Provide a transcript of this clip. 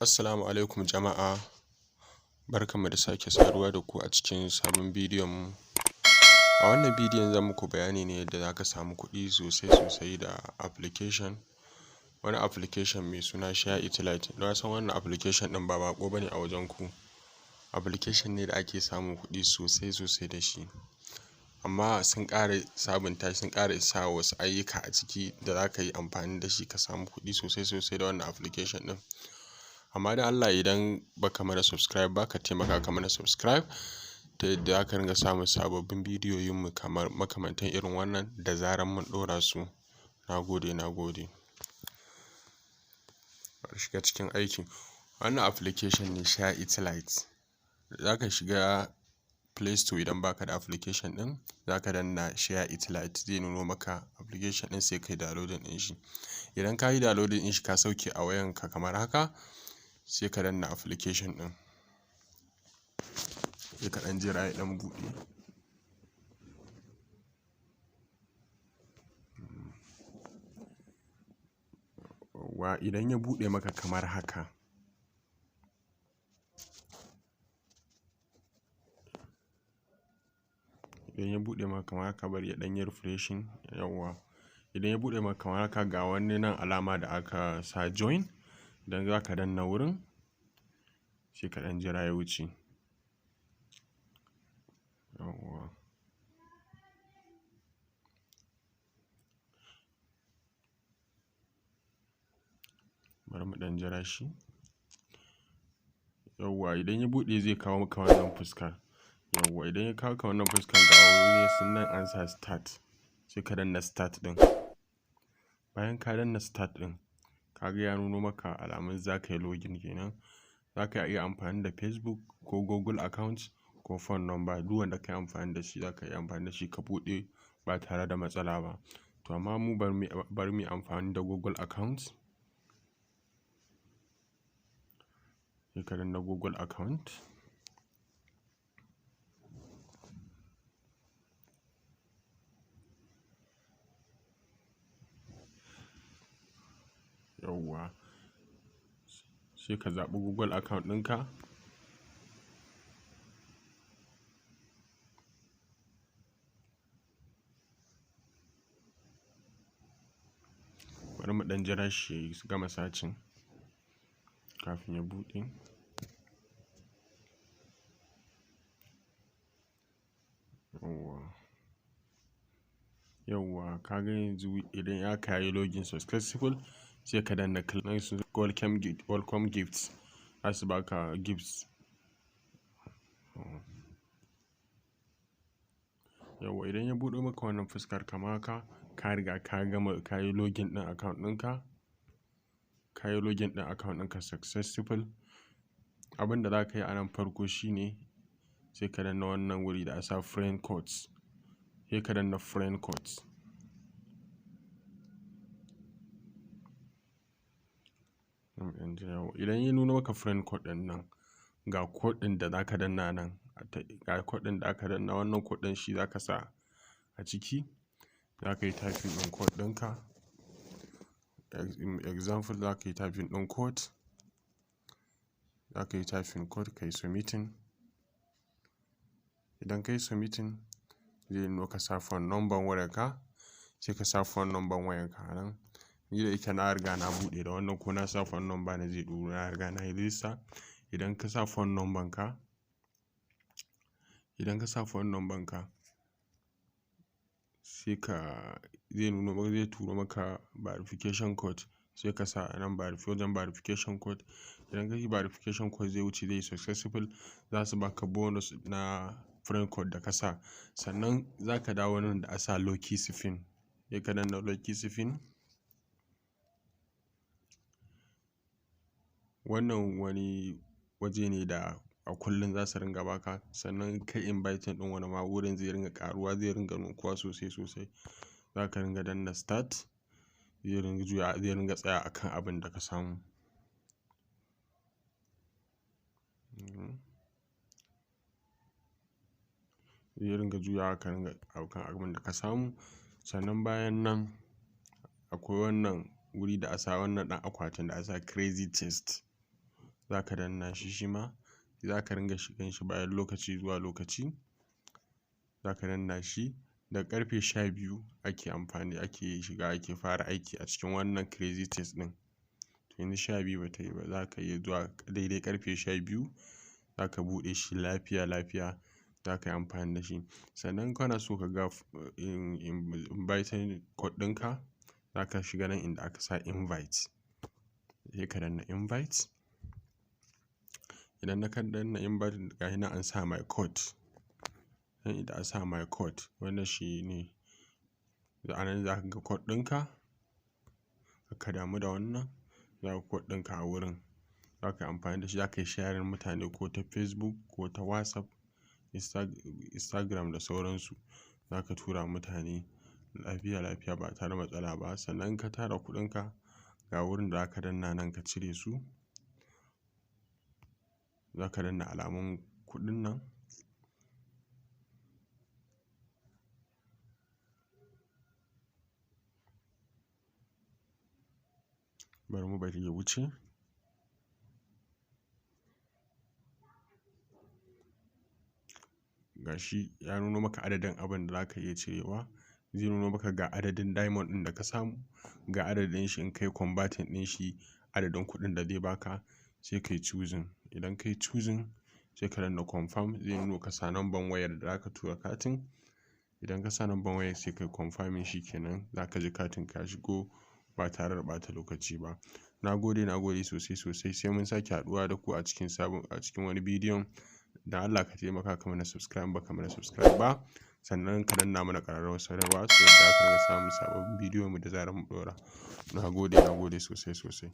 Assalamu alaikum jama'a, barkanmu da sake saduwa da ku a cikin sabon bidiyon mu. A wannan bidiyon zan muku bayani ne yadda za ka samu kuɗi sosai da wani application mai suna Share It Lite. Na san wannan application ɗin ba baƙo bane a wajen ku. Application ne da ake samun kuɗi sosai da shi, amma sun ƙara sabunta shi, sun ƙara sa wasu ayyuka a ciki da za ka yi amfani da shi ka samu kuɗi sosai da wannan application ɗin. Amma dan Allah idan baka mana subscribe ba, ka taimaka ka mana subscribe ta yadda za ka ringa samun sababbin bidiyoyin mu kamar makamantan irin wannan da zarar mun ɗora su. Nagode. Bari shiga cikin aikin. Wannan application ne Share It Lite. Za ka shiga Play Store idan baka da application ɗin, za ka danna Share It Lite, zai nuno maka application ɗin sai kai downloading ɗin shi. Idan ka yi downloading ɗin shi ka sauke a wayanka kamar haka, sai ka danna application ɗin, sai ka ɗan jira ya ɗan buɗe. Idan ya buɗe maka kamar haka, bari ya ɗan yi refreshing. Yawwa, idan ya buɗe maka kamar haka, ga wani nan alama da aka sa join, idan za ka danna wurin sai ka ɗan jira ya wuce. Yawwa, bari mu ɗan jira shi. Yawwa, idan ya buɗe zai kawo maka wannan fuskar. Yawwa, idan ya kawo ka wannan fuskar, ga wani sunan an sa start, sai ka danna start ɗin. Bayan ka danna start ɗin, ka ga ya nuno maka alamun za ka yi login kenan. Za ka iya amfani da Facebook ko Google account ko phone number, duk wanda ka yi amfani da shi za ka iya amfani da shi ka buɗe ba tare da matsala ba. To amma mu bari mu yi amfani da Google account. Sai ka danna Google account. Yawwa, sai ka zaɓi Google account ɗinka. Bari mu ɗan jira shi ya gama searching kafin ya buɗe. Yawwa, ka ga yanzu idan ya yi login successful, sai ka danna welcome gifts, za su baka gifts. Yawwa, idan ya buɗe maka wannan fuskar kamar haka, ka riga ka yi login ɗin account ɗinka. Ka yi login ɗin account ɗinka successful. Abin da za ka yi a nan farko shine sai ka danna wannan wuri da asa friend codes, sai ka danna friend codes. Idan ya nuna maka friend code ɗin nan, ga code ɗin da za ka danna nan, wannan code ɗin shi za ka sa a ciki. Za ka yi typing ɗin code ɗinka. Example, za ka yi typing ɗin code. Za ka yi typing code, ka yi submitting. Idan ka yi submitting, zai nuno ka sa phone number wayarka, sai ka sa phone number wayarka a nan. Ni da yake na riga na buɗe da wannan, ko na sa phone number na zai ɗuro, na riga na yi register. Idan ka sa phone number ka, zai turo maka verification code, sai ka sa a nan wajen verification code. Idan ka yi verification code zai wuce, zai yi successful. Za su baka bonus na friend code da ka sa. Sannan za ka dawo nan da asa lucky spin, sai ka danna lucky spin. Wannan wani waje ne da a kullum za su ringa baka, sannan kai inviting ɗin wani ma wurin zai ringa ƙaruwa, zai ringa ninkuwa sosai. Za ka ringa danna start, zai ringa tsaya akan abin da ka samu. Zai ringa juyawa ka ringa akan abin da ka samu. Sannan bayan nan akwai wannan wuri da asa wannan ɗan akwatin da asa crazy test. za ka danna shi, shi ma za ka ringa shigan shi bayan lokaci zuwa lokaci. Za ka danna shi da ƙarfe 12 ake shiga ake fara aiki a cikin wannan crazy test ɗin. To yanzu 12 ba ta yi ba, za ka iya zuwa daidai ƙarfe 12 za ka buɗe shi lafiya za ka yi amfani da shi. Sannan kana so ka ga inviting code ɗinka, za ka shiga nan inda aka sa invite, sai ka danna invite. Idan ka danna invite ga shi nan an sa my code, nan inda an sa my code, wannan shi ne a nan za ka ga code ɗinka. Ka damu da wannan, za ka code ɗinka a wurin, za ka yi amfani da shi, za ka yi sharing mutane ko ta Facebook ko ta WhatsApp, Instagram da sauransu. Za ka tura mutane lafiya ba tare da matsala ba. Sannan ka tara kuɗinka ga wurin da za ka danna nan ka cire su, za ka danna alamun kuɗin nan. Bari ya wuce. Gashi ya nuno maka adadin abin da za ka iya cirewa. Zai nuno maka ga adadin diamond ɗin da ka samu, ga adadin shi in kai converting ɗin shi adadin kuɗin da zai baka, sai kai choosing. Idan kai choosing sai ka danna confirm, zai nuno ka sa number wayar da za ka tura katin. Idan ka sa number wayar sai kai confirming, shi kenan za ka ji katin ka shigo ba tare da ɓata lokaci ba. Na gode sosai. Sai mun sake haɗuwa da ku a cikin wani bidiyon. Dan Allah ka taimaka ka mana subscribe in baka mana subscribe ba. Sannan ka danna mana ƙararrawar sanarwa yadda aka ringa samun sababbin bidiyon mu da zarar mun ɗora. Na gode sosai.